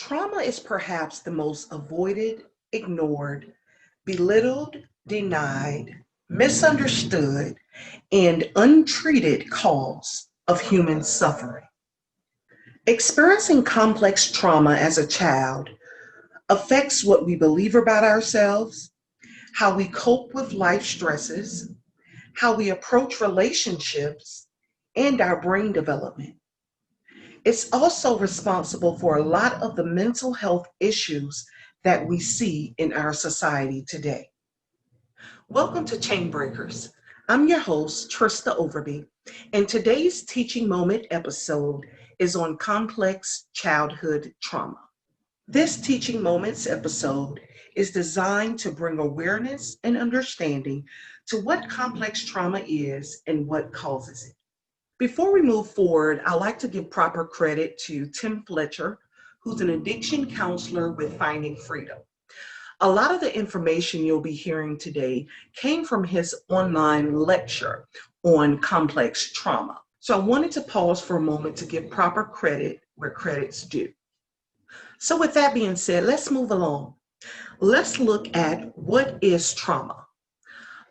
Trauma is perhaps the most avoided, ignored, belittled, denied, misunderstood, and untreated cause of human suffering. Experiencing complex trauma as a child affects what we believe about ourselves, how we cope with life stresses, how we approach relationships, and our brain development. It's also responsible for a lot of the mental health issues that we see in our society today. Welcome to Chain Breakers. I'm your host, Trista Overby, and today's Teaching Moment episode is on complex childhood trauma. This Teaching Moments episode is designed to bring awareness and understanding to what complex trauma is and what causes it. Before we move forward, I'd like to give proper credit to Tim Fletcher, who's an addiction counselor with Finding Freedom. A lot of the information you'll be hearing today came from his online lecture on complex trauma. So I wanted to pause for a moment to give proper credit where credit's due. So with that being said, let's move along. Let's look at what is trauma.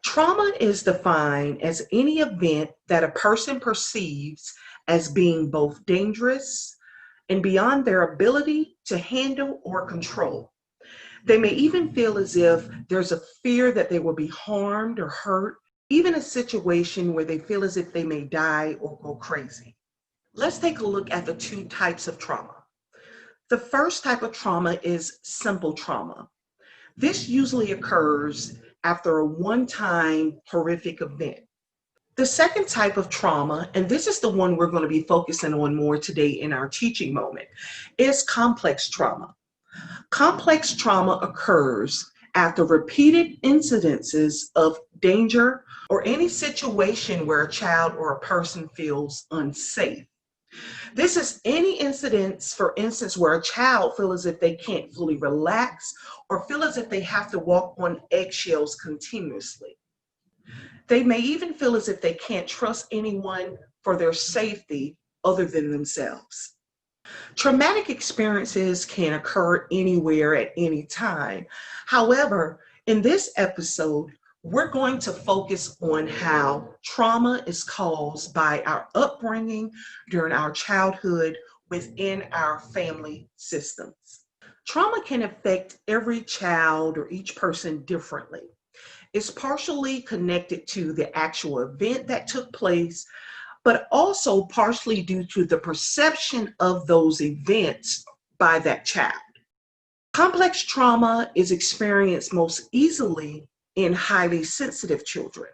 Trauma is defined as any event that a person perceives as being both dangerous and beyond their ability to handle or control. They may even feel as if there's a fear that they will be harmed or hurt, even a situation where they feel as if they may die or go crazy. Let's take a look at the two types of trauma. The first type of trauma is simple trauma. This usually occurs after a one-time horrific event. The second type of trauma, and this is the one we're going to be focusing on more today in our teaching moment, is complex trauma. Complex trauma occurs after repeated incidences of danger or any situation where a child or a person feels unsafe. This is any incidents, for instance, where a child feels as if they can't fully relax or feel as if they have to walk on eggshells continuously. They may even feel as if they can't trust anyone for their safety other than themselves. Traumatic experiences can occur anywhere at any time. However, in this episode, we're going to focus on how trauma is caused by our upbringing during our childhood within our family systems. Trauma can affect every child or each person differently. It's partially connected to the actual event that took place, but also partially due to the perception of those events by that child. Complex trauma is experienced most easily in highly sensitive children.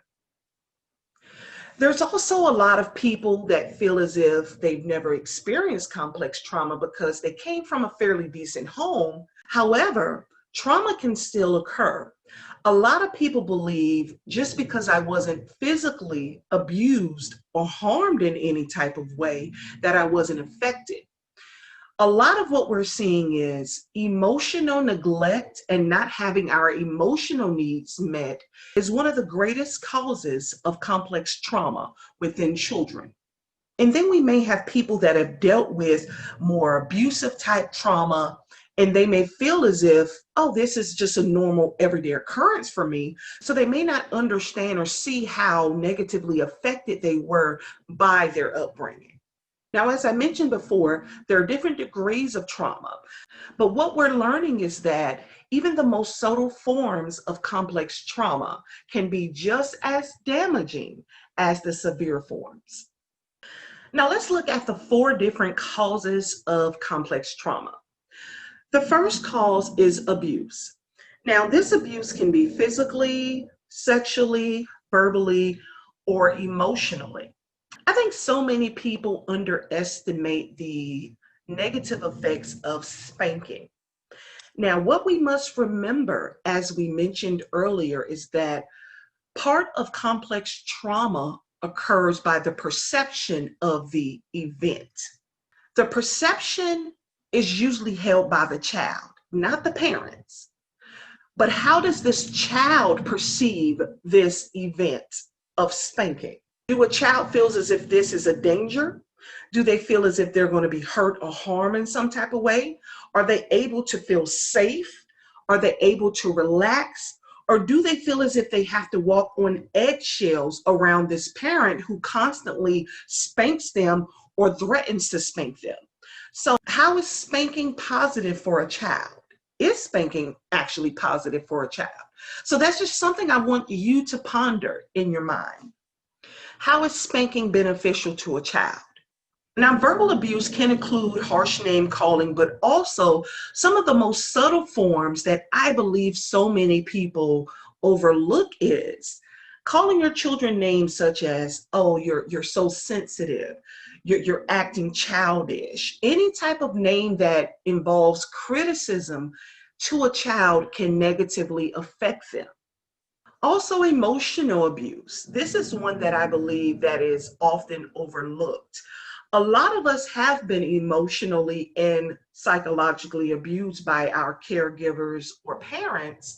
There's also a lot of people that feel as if they've never experienced complex trauma because they came from a fairly decent home. However, trauma can still occur. A lot of people believe just because I wasn't physically abused or harmed in any type of way that I wasn't affected. A lot of what we're seeing is emotional neglect and not having our emotional needs met is one of the greatest causes of complex trauma within children. And then we may have people that have dealt with more abusive type trauma, and they may feel as if, oh, this is just a normal everyday occurrence for me. So they may not understand or see how negatively affected they were by their upbringing. Now, as I mentioned before, there are different degrees of trauma, but what we're learning is that even the most subtle forms of complex trauma can be just as damaging as the severe forms. Now, let's look at the 4 different causes of complex trauma. The first cause is abuse. Now, this abuse can be physically, sexually, verbally, or emotionally. I think so many people underestimate the negative effects of spanking. Now, what we must remember, as we mentioned earlier, is that part of complex trauma occurs by the perception of the event. The perception is usually held by the child, not the parents. But how does this child perceive this event of spanking? Do a child feels as if this is a danger, Do they feel as if they're going to be hurt or harmed in some type of way? Are they able to feel safe? Are they able to relax? Or do they feel as if they have to walk on eggshells around this parent who constantly spanks them or threatens to spank them? So, how is spanking positive for a child? Is spanking actually positive for a child? So, that's just something I want you to ponder in your mind. How is spanking beneficial to a child? Now, verbal abuse can include harsh name calling, but also some of the most subtle forms that I believe so many people overlook is calling your children names such as, oh, you're so sensitive, you're acting childish. Any type of name that involves criticism to a child can negatively affect them. Also, emotional abuse. This is one that I believe that is often overlooked. A lot of us have been emotionally and psychologically abused by our caregivers or parents.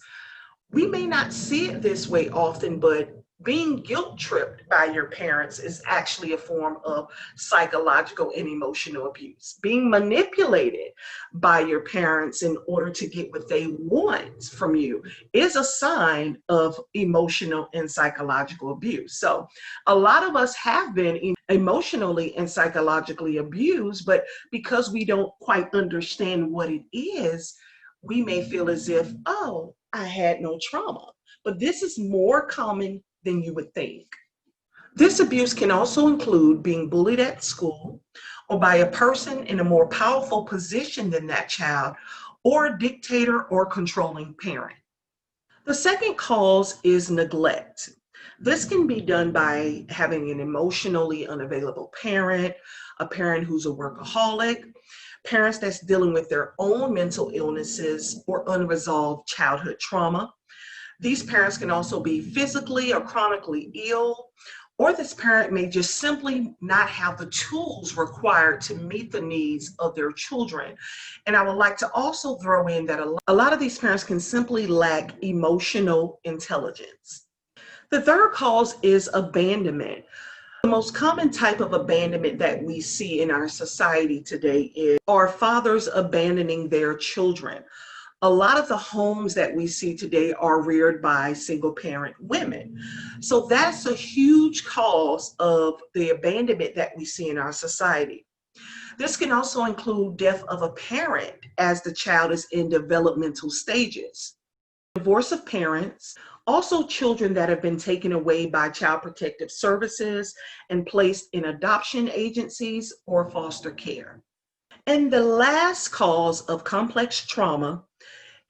We may not see it this way often, but being guilt tripped by your parents is actually a form of psychological and emotional abuse. Being manipulated by your parents in order to get what they want from you is a sign of emotional and psychological abuse. So, a lot of us have been emotionally and psychologically abused, but because we don't quite understand what it is, we may feel as if, oh, I had no trauma. But this is more common than you would think. This abuse can also include being bullied at school or by a person in a more powerful position than that child, or a dictator or controlling parent. The second cause is neglect. This can be done by having an emotionally unavailable parent, a parent who's a workaholic, parents that's dealing with their own mental illnesses or unresolved childhood trauma. These parents can also be physically or chronically ill, or this parent may just simply not have the tools required to meet the needs of their children. And I would like to also throw in that a lot of these parents can simply lack emotional intelligence. The third cause is abandonment. The most common type of abandonment that we see in our society today is our fathers abandoning their children. A lot of the homes that we see today are reared by single parent women. So that's a huge cause of the abandonment that we see in our society. This can also include death of a parent as the child is in developmental stages. Divorce of parents, also children that have been taken away by Child Protective Services and placed in adoption agencies or foster care. And the last cause of complex trauma,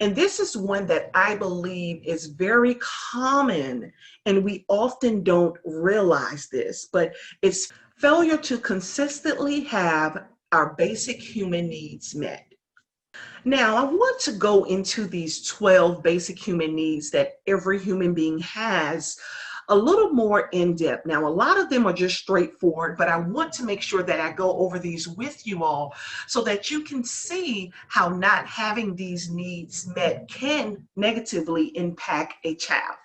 and this is one that I believe is very common, and we often don't realize this, but it's failure to consistently have our basic human needs met. Now, I want to go into these 12 basic human needs that every human being has a little more in depth. Now, a lot of them are just straightforward, but I want to make sure that I go over these with you all so that you can see how not having these needs met can negatively impact a child.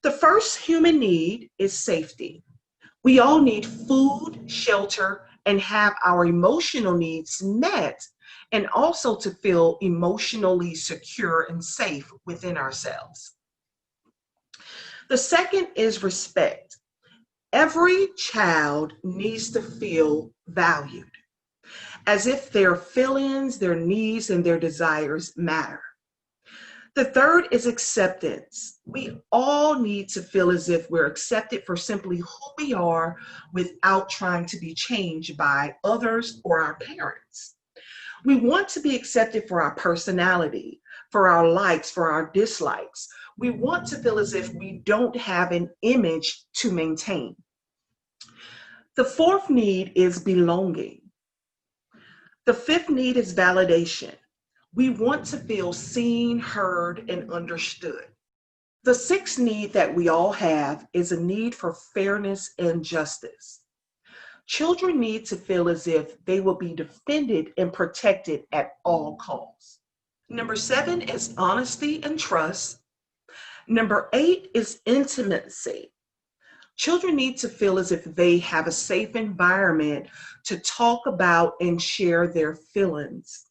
The first human need is safety. We all need food, shelter, and have our emotional needs met, and also to feel emotionally secure and safe within ourselves. The second is respect. Every child needs to feel valued, as if their feelings, their needs, and their desires matter. The third is acceptance. We all need to feel as if we're accepted for simply who we are without trying to be changed by others or our parents. We want to be accepted for our personality, for our likes, for our dislikes. We want to feel as if we don't have an image to maintain. The fourth need is belonging. The fifth need is validation. We want to feel seen, heard, and understood. The sixth need that we all have is a need for fairness and justice. Children need to feel as if they will be defended and protected at all costs. Number 7 is honesty and trust. Number 8 is intimacy. Children need to feel as if they have a safe environment to talk about and share their feelings.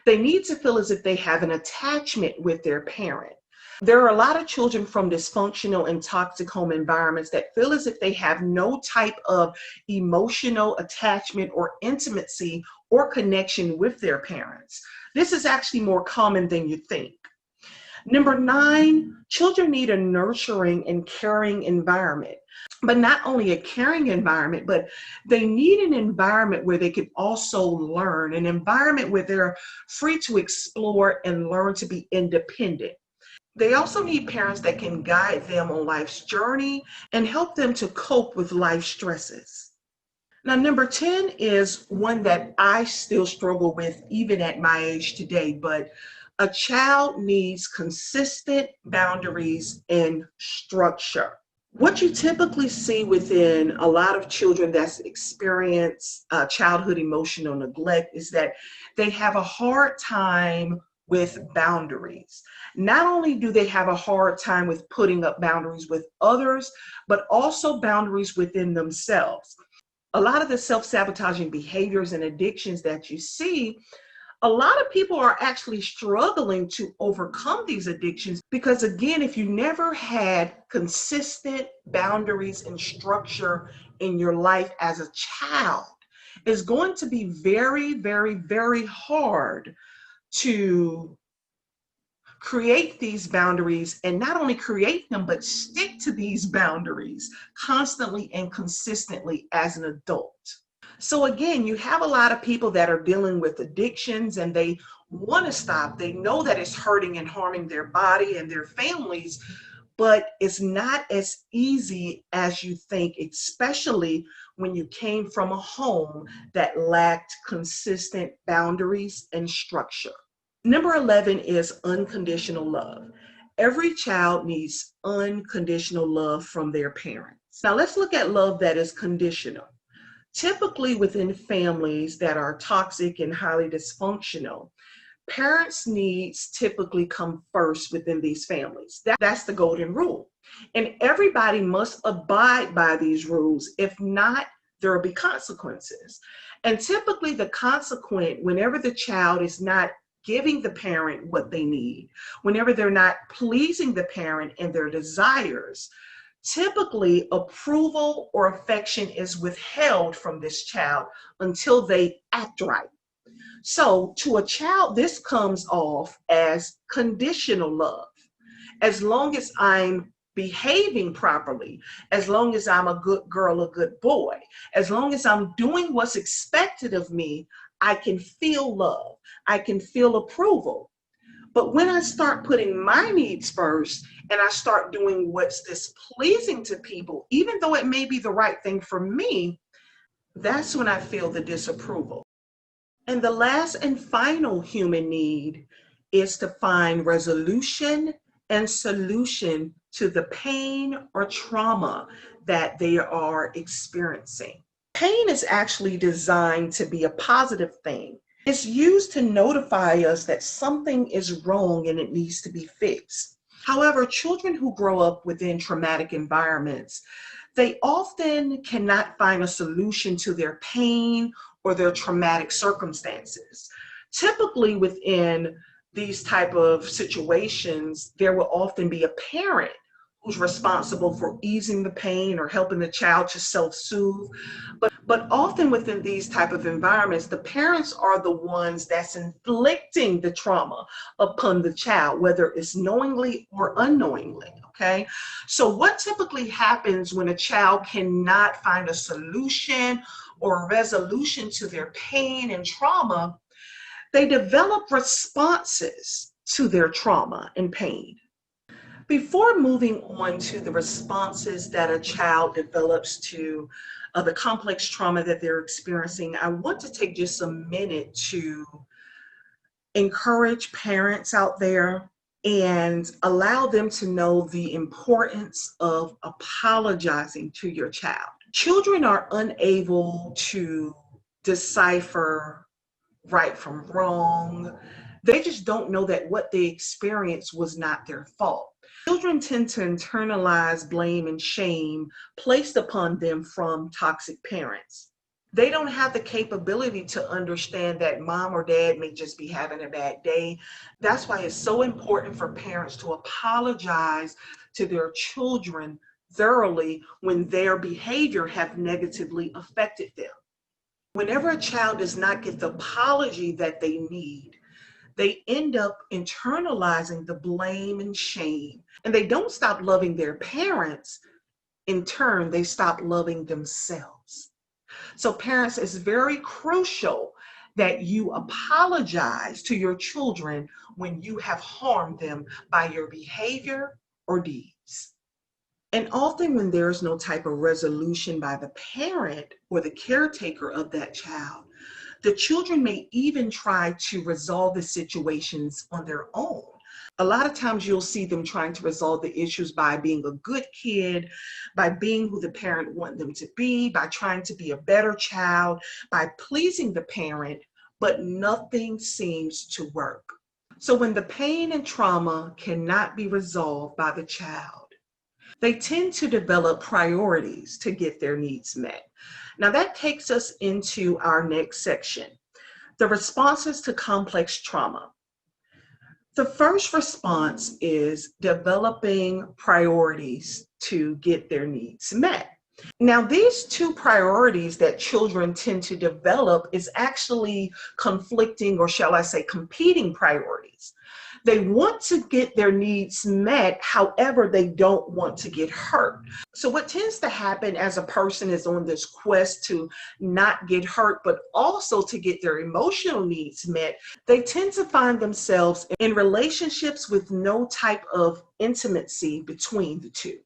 They need to feel as if they have an attachment with their parent. There are a lot of children from dysfunctional and toxic home environments that feel as if they have no type of emotional attachment or intimacy or connection with their parents. This is actually more common than you think. Number 9, children need a nurturing and caring environment. But not only a caring environment, but they need an environment where they can also learn, an environment where they're free to explore and learn to be independent. They also need parents that can guide them on life's journey and help them to cope with life stresses. Now, number 10 is one that I still struggle with even at my age today, but a child needs consistent boundaries and structure. What you typically see within a lot of children that's experience childhood emotional neglect is that they have a hard time with boundaries. Not only do they have a hard time with putting up boundaries with others, but also boundaries within themselves. A lot of the self-sabotaging behaviors and addictions that you see, a lot of people are actually struggling to overcome these addictions because, again, if you never had consistent boundaries and structure in your life as a child, it's going to be very, very, very hard to create these boundaries, and not only create them, but stick to these boundaries constantly and consistently as an adult. So again, you have a lot of people that are dealing with addictions and they want to stop. They know that it's hurting and harming their body and their families, but it's not as easy as you think, especially when you came from a home that lacked consistent boundaries and structure. Number 11 is unconditional love. Every child needs unconditional love from their parents. Now let's look at love that is conditional. Typically within families that are toxic and highly dysfunctional, parents' needs typically come first within these families. That's the golden rule. And everybody must abide by these rules. If not, there will be consequences. And typically the consequence, whenever the child is not giving the parent what they need, whenever they're not pleasing the parent and their desires, typically approval or affection is withheld from this child until they act right. So to a child, this comes off as conditional love. As long as I'm behaving properly, as long as I'm a good girl, a good boy, as long as I'm doing what's expected of me, I can feel love. I can feel approval. But when I start putting my needs first and I start doing what's displeasing to people, even though it may be the right thing for me, that's when I feel the disapproval. And the last and final human need is to find resolution and solution to the pain or trauma that they are experiencing. Pain is actually designed to be a positive thing. It's used to notify us that something is wrong and it needs to be fixed. However, children who grow up within traumatic environments, they often cannot find a solution to their pain or their traumatic circumstances. Typically within these type of situations, there will often be a parent who's responsible for easing the pain or helping the child to self-soothe. But often within these type of environments, the parents are the ones that's inflicting the trauma upon the child, whether it's knowingly or unknowingly, okay? So what typically happens when a child cannot find a solution or a resolution to their pain and trauma, they develop responses to their trauma and pain. Before moving on to the responses that a child develops to the complex trauma that they're experiencing, I want to take just a minute to encourage parents out there and allow them to know the importance of apologizing to your child. Children are unable to decipher right from wrong. They just don't know that what they experienced was not their fault. Children tend to internalize blame and shame placed upon them from toxic parents. They don't have the capability to understand that mom or dad may just be having a bad day. That's why it's so important for parents to apologize to their children thoroughly when their behavior have negatively affected them. Whenever a child does not get the apology that they need, they end up internalizing the blame and shame, and they don't stop loving their parents. In turn, they stop loving themselves. So parents, it's very crucial that you apologize to your children when you have harmed them by your behavior or deeds. And often when there's no type of resolution by the parent or the caretaker of that child, the children may even try to resolve the situations on their own. A lot of times you'll see them trying to resolve the issues by being a good kid, by being who the parent wants them to be, by trying to be a better child, by pleasing the parent, but nothing seems to work. So when the pain and trauma cannot be resolved by the child, they tend to develop priorities to get their needs met. Now that takes us into our next section, the responses to complex trauma. The first response is developing priorities to get their needs met. Now, these two priorities that children tend to develop is actually conflicting, or shall I say, competing priorities. They want to get their needs met, however, they don't want to get hurt. So what tends to happen as a person is on this quest to not get hurt, but also to get their emotional needs met, they tend to find themselves in relationships with no type of intimacy between the two.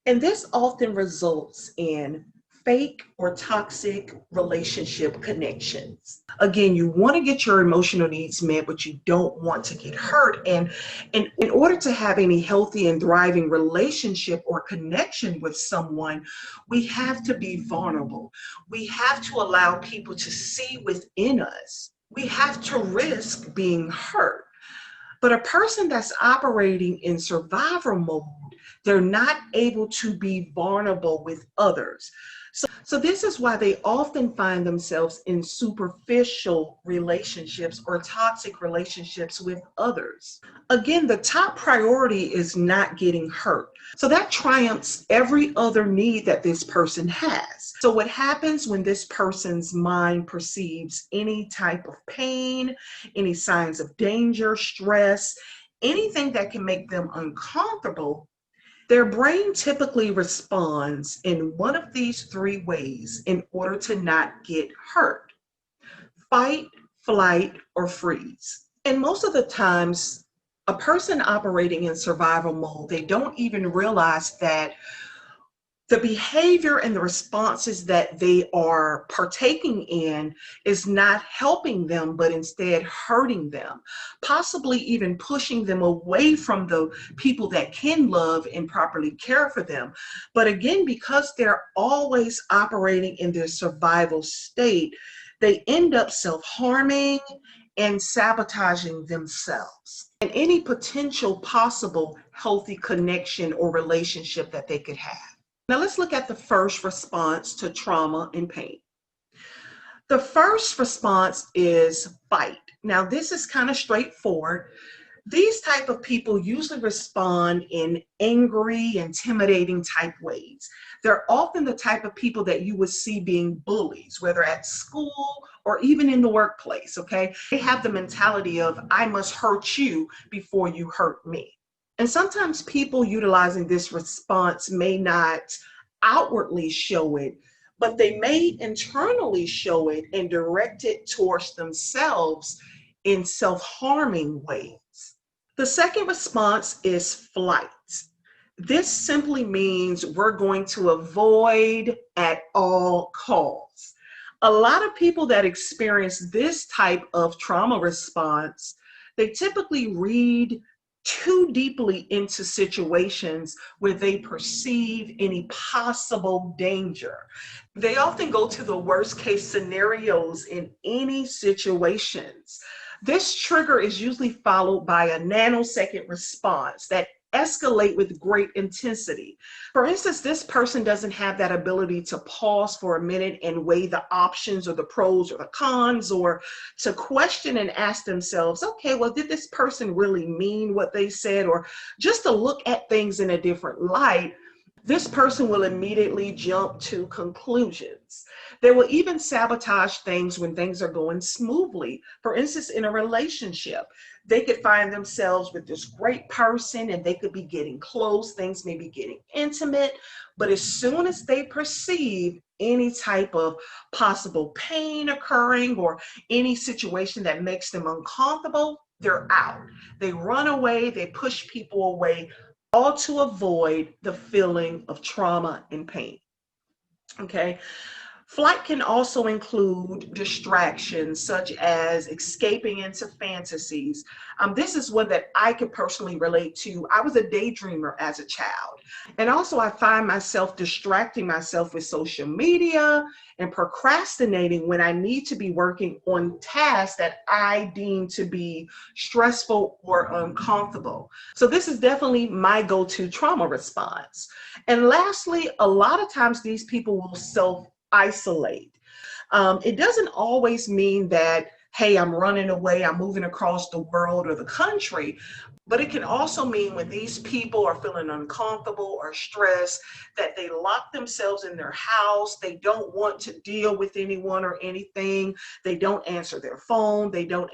And this often results in fake or toxic relationship connections. Again, you want to get your emotional needs met, but you don't want to get hurt. And in order to have any healthy and thriving relationship or connection with someone, we have to be vulnerable. We have to allow people to see within us. We have to risk being hurt. But a person that's operating in survival mode, they're not able to be vulnerable with others. So this is why they often find themselves in superficial relationships or toxic relationships with others. Again, the top priority is not getting hurt. So that triumphs every other need that this person has. So what happens when this person's mind perceives any type of pain, any signs of danger, stress, anything that can make them uncomfortable, their brain typically responds in one of these three ways in order to not get hurt: fight, flight, or freeze. And most of the times, a person operating in survival mode, they don't even realize that the behavior and the responses that they are partaking in is not helping them, but instead hurting them, possibly even pushing them away from the people that can love and properly care for them. But again, because they're always operating in their survival state, they end up self-harming and sabotaging themselves and any potential possible healthy connection or relationship that they could have. Now let's look at the first response to trauma and pain. The first response is fight. Now this is kind of straightforward. These type of people usually respond in angry, intimidating type ways. They're often the type of people that you would see being bullies, whether at school or even in the workplace, okay? They have the mentality of, I must hurt you before you hurt me. And sometimes people utilizing this response may not outwardly show it, but they may internally show it and direct it towards themselves in self-harming ways. The second response is flight. This simply means we're going to avoid at all costs. A lot of people that experience this type of trauma response, they typically read too deeply into situations where they perceive any possible danger. They often go to the worst case scenarios in any situations. This trigger is usually followed by a nanosecond response that escalate with great intensity. For instance, this person doesn't have that ability to pause for a minute and weigh the options or the pros or the cons, or to question and ask themselves, okay, well, did this person really mean what they said? Or just to look at things in a different light. This person will immediately jump to conclusions. They will even sabotage things when things are going smoothly. For instance, in a relationship, they could find themselves with this great person and they could be getting close, things may be getting intimate, but as soon as they perceive any type of possible pain occurring or any situation that makes them uncomfortable, they're out. They run away, they push people away, all to avoid the feeling of trauma and pain. Okay. Flight can also include distractions such as escaping into fantasies. This is one that I can personally relate to. I was a daydreamer as a child. And also I find myself distracting myself with social media and procrastinating when I need to be working on tasks that I deem to be stressful or uncomfortable. So this is definitely my go-to trauma response. And lastly, a lot of times these people will self-isolate. It doesn't always mean that, hey, I'm running away, I'm moving across the world or the country, but it can also mean when these people are feeling uncomfortable or stressed, that they lock themselves in their house, they don't want to deal with anyone or anything, they don't answer their phone, they don't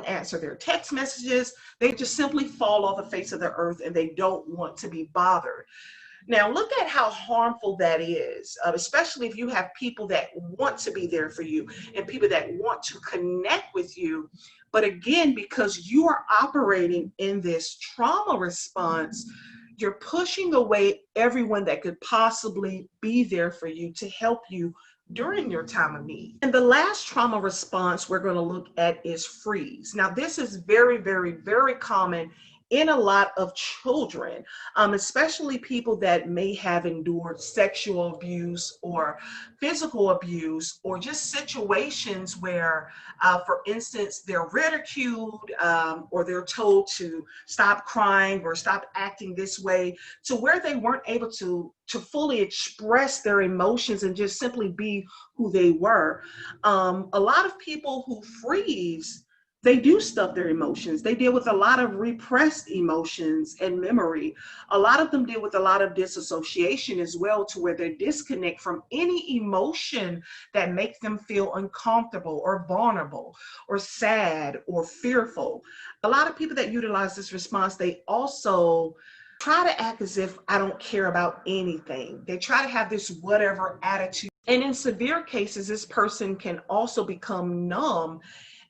answer their text messages, they just simply fall off the face of the earth and they don't want to be bothered. Now, look at how harmful that is, especially if you have people that want to be there for you and people that want to connect with you. But again, because you are operating in this trauma response, you're pushing away everyone that could possibly be there for you to help you during your time of need. And the last trauma response we're going to look at is freeze. Now, this is very, very, very common in a lot of children, especially people that may have endured sexual abuse or physical abuse, or just situations where, for instance, they're ridiculed, or they're told to stop crying or stop acting this way, to where they weren't able to fully express their emotions and just simply be who they were. A lot of people who freeze, they do stuff their emotions. They deal with a lot of repressed emotions and memory. A lot of them deal with a lot of disassociation as well, to where they disconnect from any emotion that makes them feel uncomfortable or vulnerable or sad or fearful. A lot of people that utilize this response, they also try to act as if I don't care about anything. They try to have this whatever attitude. And in severe cases, this person can also become numb.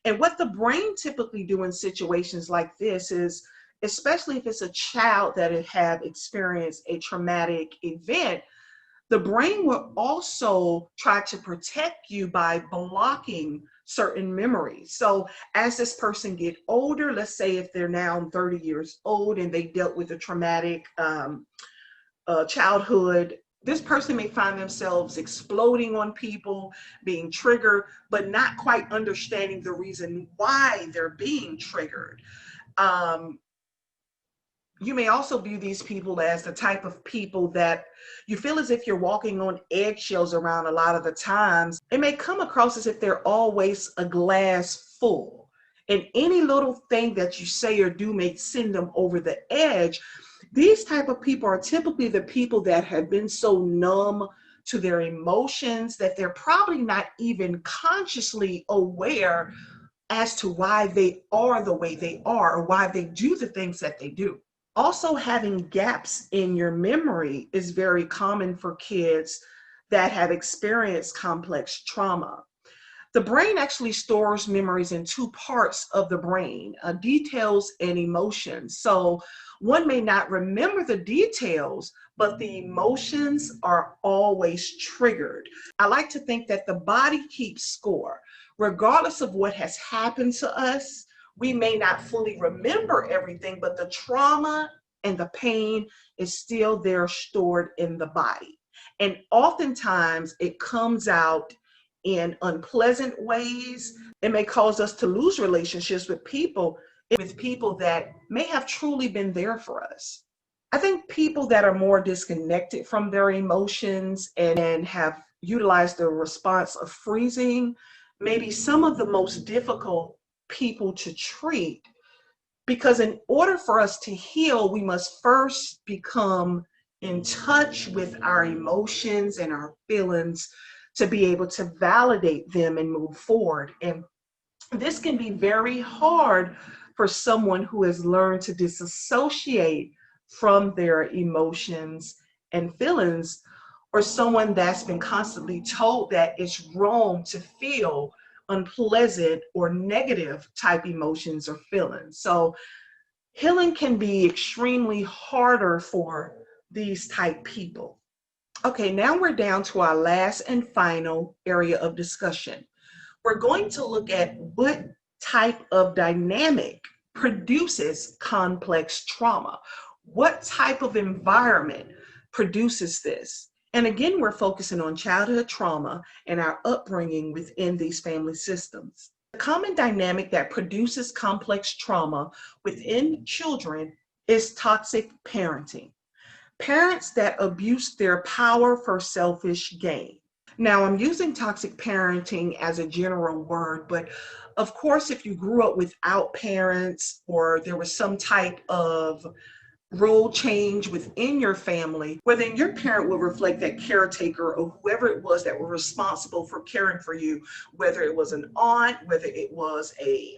And what the brain typically do in situations like this is, especially if it's a child that have experienced a traumatic event, the brain will also try to protect you by blocking certain memories. So as this person get older, let's say if they're now 30 years old and they dealt with a traumatic childhood, this person may find themselves exploding on people, being triggered, but not quite understanding the reason why they're being triggered. You may also view these people as the type of people that you feel as if you're walking on eggshells around a lot of the times. It may come across as if they're always a glass full, and any little thing that you say or do may send them over the edge. These type of people are typically the people that have been so numb to their emotions that they're probably not even consciously aware as to why they are the way they are or why they do the things that they do. Also, having gaps in your memory is very common for kids that have experienced complex trauma. The brain actually stores memories in two parts of the brain, details and emotions. So one may not remember the details, but the emotions are always triggered. I like to think that the body keeps score. Regardless of what has happened to us, we may not fully remember everything, but the trauma and the pain is still there stored in the body. And oftentimes it comes out in unpleasant ways. It may cause us to lose relationships with people that may have truly been there for us. I think people that are more disconnected from their emotions and have utilized the response of freezing may be some of the most difficult people to treat, because in order for us to heal, we must first become in touch with our emotions and our feelings to be able to validate them and move forward. And this can be very hard for someone who has learned to disassociate from their emotions and feelings, or someone that's been constantly told that it's wrong to feel unpleasant or negative type emotions or feelings. So healing can be extremely harder for these type people. Okay, now we're down to our last and final area of discussion. We're going to look at what type of dynamic produces complex trauma. What type of environment produces this? And again, we're focusing on childhood trauma and our upbringing within these family systems. The common dynamic that produces complex trauma within children is toxic parenting. Parents that abuse their power for selfish gain. Now, I'm using toxic parenting as a general word, but of course, if you grew up without parents or there was some type of role change within your family, well, then your parent will reflect that caretaker or whoever it was that were responsible for caring for you, whether it was an aunt, whether it was a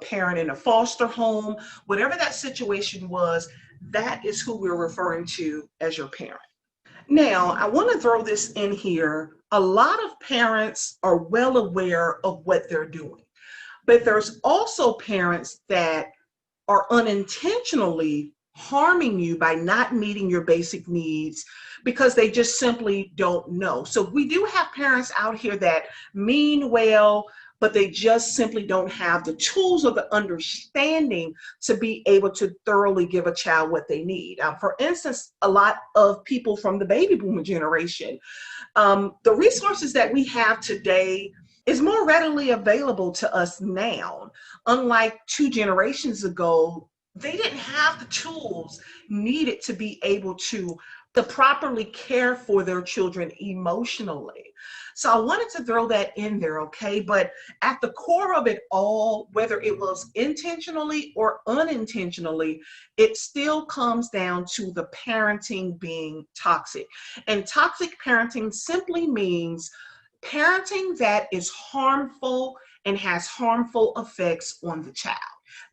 parent in a foster home, whatever that situation was, that is who we're referring to as your parent. Now, I want to throw this in here. A lot of parents are well aware of what they're doing, but there's also parents that are unintentionally harming you by not meeting your basic needs because they just simply don't know. So we do have parents out here that mean well, but they just simply don't have the tools or the understanding to be able to thoroughly give a child what they need. For instance, a lot of people from the baby boomer generation, the resources that we have today is more readily available to us now. Unlike 2 generations ago, they didn't have the tools needed to be able to properly care for their children emotionally. So I wanted to throw that in there, okay? But at the core of it all, whether it was intentionally or unintentionally, it still comes down to the parenting being toxic. And toxic parenting simply means parenting that is harmful and has harmful effects on the child.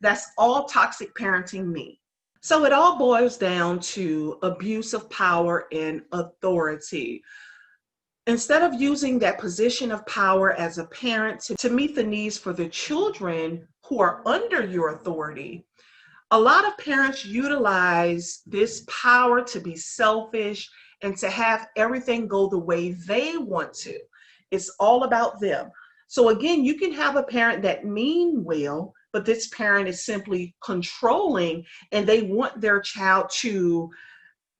That's all toxic parenting means. So it all boils down to abuse of power and authority. Instead of using that position of power as a parent to meet the needs for the children who are under your authority, a lot of parents utilize this power to be selfish and to have everything go the way they want to. It's all about them. So again, you can have a parent that mean well, but this parent is simply controlling and they want their child to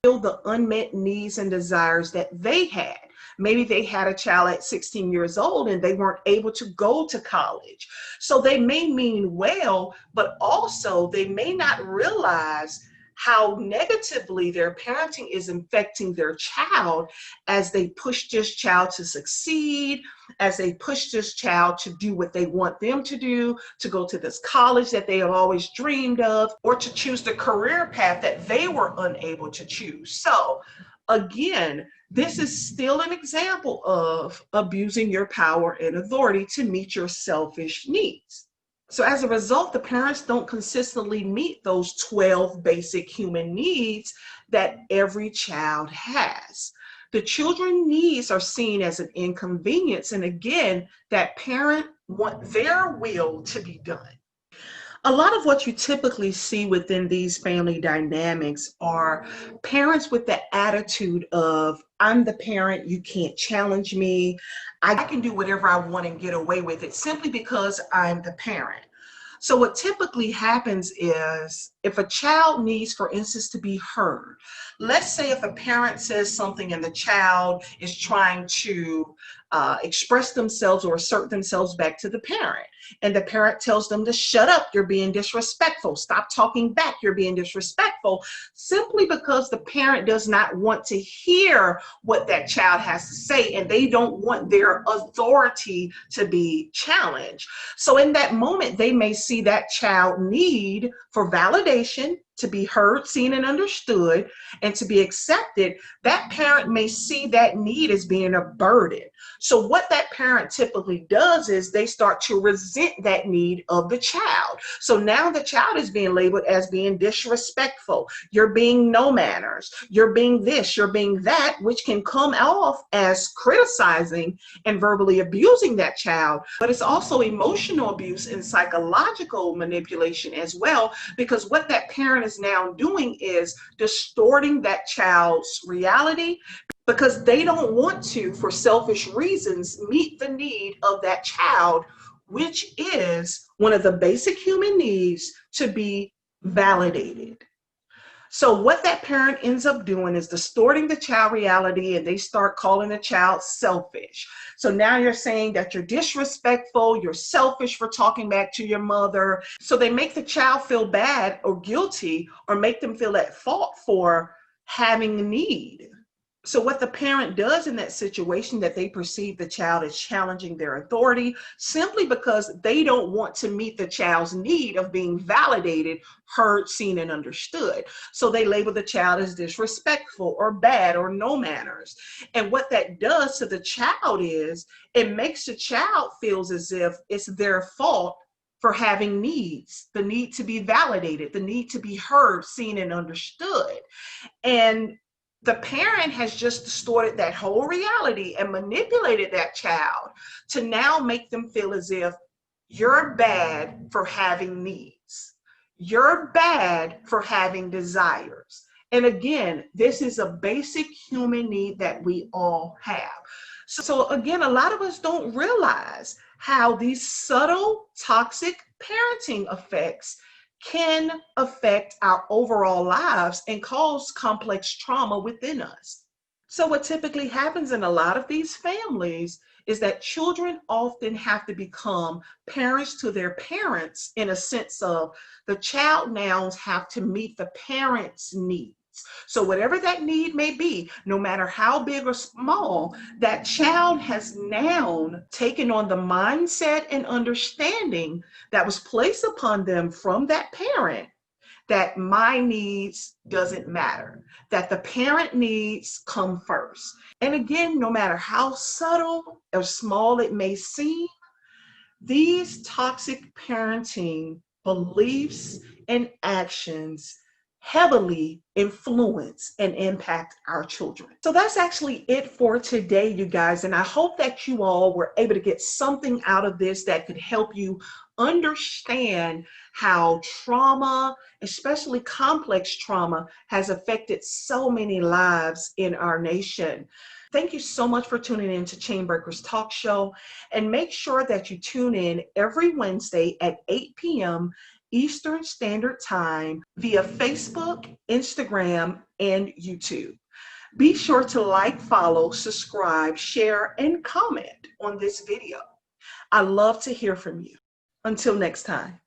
fill the unmet needs and desires that they had. Maybe they had a child at 16 years old and they weren't able to go to college. So they may mean well, but also they may not realize how negatively their parenting is affecting their child as they push this child to succeed, as they push this child to do what they want them to do, to go to this college that they have always dreamed of, or to choose the career path that they were unable to choose. So again, this is still an example of abusing your power and authority to meet your selfish needs. So as a result, the parents don't consistently meet those 12 basic human needs that every child has. The children's needs are seen as an inconvenience. And again, that parent want their will to be done. A lot of what you typically see within these family dynamics are parents with the attitude of, I'm the parent, you can't challenge me. I can do whatever I want and get away with it simply because I'm the parent. So what typically happens is if a child needs, for instance, to be heard, let's say if a parent says something and the child is trying to express themselves or assert themselves back to the parent. And the parent tells them to shut up, you're being disrespectful. Stop talking back, you're being disrespectful. Simply because the parent does not want to hear what that child has to say, and they don't want their authority to be challenged. So in that moment, they may see that child need for validation, to be heard, seen, and understood, and to be accepted. That parent may see that need as being a burden. So what that parent typically does is they start to resent that need of the child. So now the child is being labeled as being disrespectful. You're being no manners. You're being this, you're being that, which can come off as criticizing and verbally abusing that child. But it's also emotional abuse and psychological manipulation as well, because what that parent is now doing is distorting that child's reality, because they don't want to, for selfish reasons, meet the need of that child, which is one of the basic human needs, to be validated. So what that parent ends up doing is distorting the child reality, and they start calling the child selfish. So now you're saying that you're disrespectful, you're selfish for talking back to your mother. So they make the child feel bad or guilty, or make them feel at fault for having a need. So what the parent does in that situation, that they perceive the child as challenging their authority simply because they don't want to meet the child's need of being validated, heard, seen, and understood. So they label the child as disrespectful or bad or no manners. And what that does to the child is it makes the child feels as if it's their fault for having needs, the need to be validated, the need to be heard, seen, and understood. And the parent has just distorted that whole reality and manipulated that child to now make them feel as if you're bad for having needs. You're bad for having desires. And again, this is a basic human need that we all have. So again, a lot of us don't realize how these subtle toxic parenting effects can affect our overall lives and cause complex trauma within us. So what typically happens in a lot of these families is that children often have to become parents to their parents, in a sense of the child now have to meet the parent's needs. So whatever that need may be, no matter how big or small, that child has now taken on the mindset and understanding that was placed upon them from that parent, that my needs doesn't matter, that the parent needs come first. And again, no matter how subtle or small it may seem, these toxic parenting beliefs and actions heavily influence and impact our children. So that's actually it for today, you guys. And I hope that you all were able to get something out of this that could help you understand how trauma, especially complex trauma, has affected so many lives in our nation. Thank you so much for tuning in to Chainbreakers Talk Show. And make sure that you tune in every Wednesday at 8 p.m. Eastern Standard Time via Facebook, Instagram, and YouTube. Be sure to like, follow, subscribe, share, and comment on this video. I love to hear from you. Until next time.